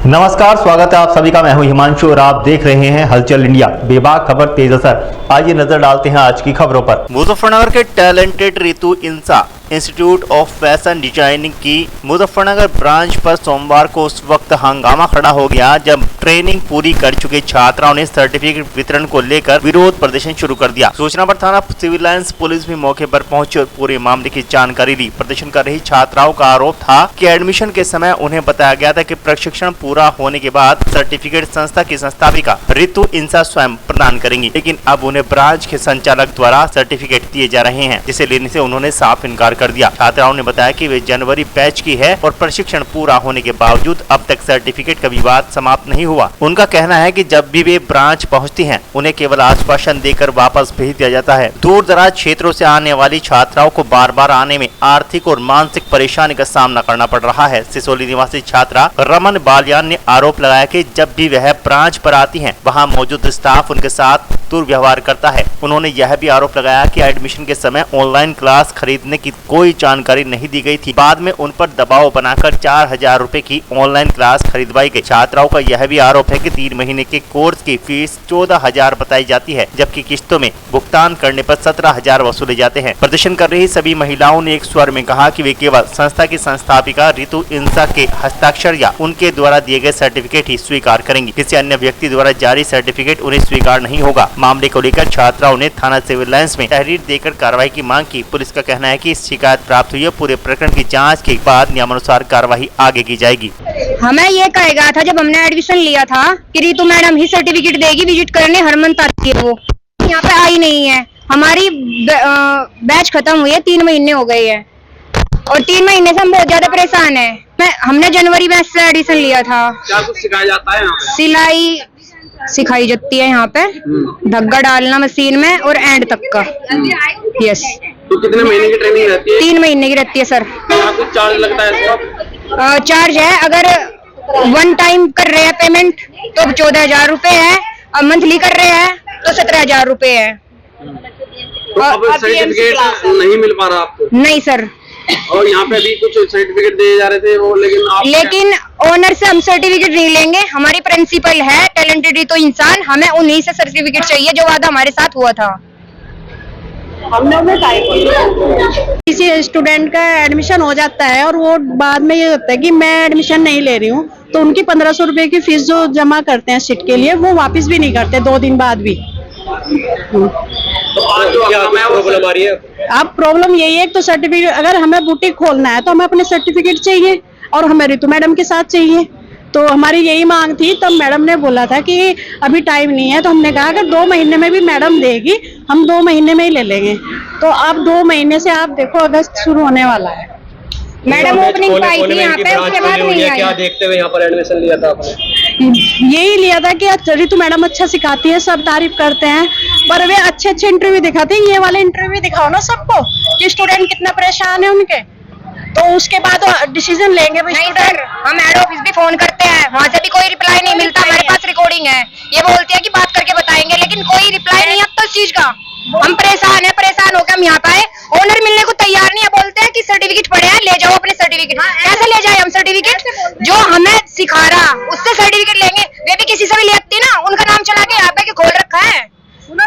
नमस्कार, स्वागत है आप सभी का। मैं हूं हिमांशु और आप देख रहे हैं हलचल इंडिया। बेबाक खबर तेज असर। आइए नजर डालते हैं आज की खबरों पर। मुजफ्फरनगर के टैलेंटेड रितु इंसा इंस्टीट्यूट ऑफ फैशन डिजाइनिंग की मुजफ्फरनगर ब्रांच पर सोमवार को उस वक्त हंगामा खड़ा हो गया जब ट्रेनिंग पूरी कर चुके छात्राओं ने सर्टिफिकेट वितरण को लेकर विरोध प्रदर्शन शुरू कर दिया। सूचना पर थाना सिविल लाइंस पुलिस भी मौके पर पहुंची और पूरे मामले की जानकारी ली। प्रदर्शन कर रही छात्राओं का आरोप था कि एडमिशन के समय उन्हें बताया गया था कि प्रशिक्षण पूरा होने के बाद सर्टिफिकेट संस्था की संस्थापिका रितु इंसा स्वयं प्रदान करेंगी, लेकिन अब उन्हें ब्रांच के संचालक द्वारा सर्टिफिकेट दिए जा रहे हैं, जिसे लेने से उन्होंने साफ इनकार कर दिया। छात्राओं ने बताया कि वे जनवरी बैच की है और प्रशिक्षण पूरा होने के बावजूद अब तक सर्टिफिकेट का विवाद समाप्त नहीं हुआ। उनका कहना है कि जब भी वे ब्रांच पहुंचती हैं, उन्हें केवल आश्वासन देकर वापस भेज दिया जाता है। दूर दराज क्षेत्रों से आने वाली छात्राओं को बार बार आने में आर्थिक और मानसिक परेशानी का सामना करना पड़ रहा है। सिसोली निवासी छात्रा रमन बालियान ने आरोप लगाया कि जब भी वह ब्रांच पर आती हैं, वहां मौजूद स्टाफ उनके साथ दुर्व्यवहार करता है। उन्होंने यह भी आरोप लगाया कि एडमिशन के समय ऑनलाइन क्लास खरीदने की कोई जानकारी नहीं दी गई थी। बाद में उन पर दबाव बनाकर 4000 रुपए की ऑनलाइन क्लास खरीदवाई गई। छात्राओं का यह भी आरोप है कि 3 महीने के कोर्स की फीस 14000 बताई जाती है, जबकि किस्तों में भुगतान करने पर 17000 वसूले जाते हैं। प्रदर्शन कर रही सभी महिलाओं ने एक स्वर में कहा कि वे केवल संस्था की संस्थापिका रितु इंसा के हस्ताक्षर या उनके द्वारा दिए गए सर्टिफिकेट ही स्वीकार करेंगी। किसी अन्य व्यक्ति द्वारा जारी सर्टिफिकेट उन्हें स्वीकार नहीं होगा। मामले को लेकर छात्राओं ने थाना सिविल लाइंस में तहरीर देकर कार्रवाई की मांग की। पुलिस का कहना है कि इस शिकायत प्राप्त हुई है। पूरे प्रकरण की जांच के बाद नियमानुसार कार्रवाई आगे की जाएगी। हमें ये कहा गया था जब हमने एडमिशन लिया था कि रितु मैडम ही सर्टिफिकेट देगी, विजिट करने हर मंथ आती है। वो यहाँ पे आई नहीं है। हमारी बैच खत्म हुई है, 3 महीने हो गए हैं और 3 महीने से हम बहुत ज्यादा परेशान हैं। हमने जनवरी बैच से एडमिशन लिया था। क्या कुछ सिखाया जाता है यहाँ पे? सिलाई सिखाई जाती है यहाँ पे, धग्गा डालना मशीन में और एंड तक का। यस। तो कितने महीने की ट्रेनिंग रहती है? 3 महीने की रहती है सर। क्या कुछ चार्ज लगता है इसका? चार्ज है, अगर 1 टाइम कर रहे हैं पेमेंट तो 14000 रुपए है, और मंथली कर रहे हैं तो 17000 रुपए है। तो अब सर्टिफिकेट नहीं मिल पा रहा आपको? नहीं सर। और यहाँ पे अभी कुछ सर्टिफिकेट दिए जा रहे थे वो, लेकिन ओनर से हम सर्टिफिकेट नहीं लेंगे। हमारी प्रिंसिपल है टैलेंटेड तो इंसान, हमें उन्हीं से सर्टिफिकेट चाहिए जो वादा हमारे साथ हुआ था। किसी स्टूडेंट का एडमिशन हो जाता है और वो बाद में ये होता है कि मैं एडमिशन नहीं ले रही हूँ, तो उनकी 1500 रुपए की फीस जो जमा करते हैं सीट के लिए, वो वापस भी नहीं करते 2 दिन बाद भी। तो आज जो प्रॉब्लम आ रही है? अब प्रॉब्लम यही है, तो सर्टिफिकेट, अगर हमें बुटीक खोलना है तो हमें अपने सर्टिफिकेट चाहिए और हमें रितु मैडम के साथ चाहिए। तो हमारी यही मांग थी। तब मैडम ने बोला था कि अभी टाइम नहीं है, तो हमने कहा कि 2 महीने में भी मैडम देगी, हम 2 महीने में ही ले लेंगे। तो अब 2 महीने से आप देखो अगस्त शुरू होने वाला है। मैडम ओपनिंग पाई थी यहाँ पे, उसके बाद नहीं आई। क्या देखते हुए यहाँ पर एडमिशन लिया था आपने? यही लिया था कि रितु मैडम अच्छा सिखाती है, सब तारीफ करते हैं, पर वे अच्छे इंटरव्यू दिखाते हैं। ये वाले इंटरव्यू दिखाओ ना सबको कि स्टूडेंट कितना परेशान है उनके, तो उसके बाद डिसीजन लेंगे। नहीं सर, हम हेड ऑफिस भी फोन करते हैं, वहाँ से भी कोई रिप्लाई नहीं मिलता। हमारे पास रिकॉर्डिंग है, ये बोलती है कि बात करके बताएंगे, लेकिन कोई रिप्लाई नहीं अब तो इस चीज का। हम परेशान है, परेशान होकर हम यहाँ पे आए। ओनर मिलने को तैयार नहीं है, बोलते हैं कि सर्टिफिकेट पड़े हैं, ले जाओ अपने सर्टिफिकेट। कैसे ले जाए हम सर्टिफिकेट? जो हमें सिखा रहा उससे सर्टिफिकेट लेंगे, वे भी किसी से भी लेती ना, उनका नाम चला के यहाँ पे खोल रखा है।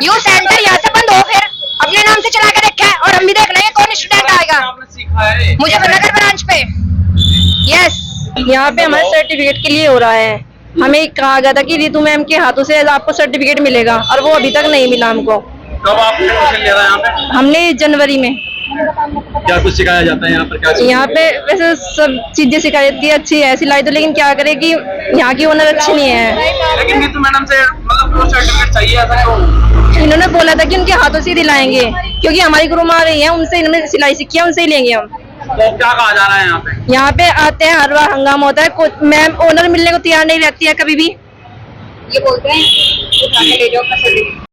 यू सेंटर यहाँ से बंद हो, फिर अपने नाम से चला के रखा है, और हम भी देख लेंगे कौन स्टूडेंट आएगा। मुजफ्फरनगर ब्रांच पे। यस। यहाँ पे हमारे सर्टिफिकेट के लिए हो रहा है। हमें कहा गया था कि रितु मैम के हाथों से आपको सर्टिफिकेट मिलेगा, और वो अभी तक नहीं मिला हमको। कब आपने एडमिशन लिया था यहाँ पे? हमने जनवरी में। क्या कुछ सिखाया जाता है यहाँ पर? क्या यहाँ पे वैसे सब चीजें सिखाई जाती है, अच्छी है सिलाई तो, लेकिन क्या करे कि यहाँ की ओनर अच्छी नहीं है। लेकिन रितु मैडम से मतलब सर्टिफिकेट चाहिए, ऐसा क्यों? इन्होंने बोला था कि उनके हाथों से दिलाएंगे, क्योंकि हमारी गुरु माँ रही है, उनसे इन्होंने सिलाई सीखी है, उनसे ही लेंगे हम। तो क्या कहा जा रहा है यहाँ पे? यहाँ पे आते हैं, हर बार हंगामा होता है। मैम ओनर मिलने को तैयार नहीं रहती है कभी भी। ये बोलते हैं उठा के ले जाओ अपना सर्टिफिकेट।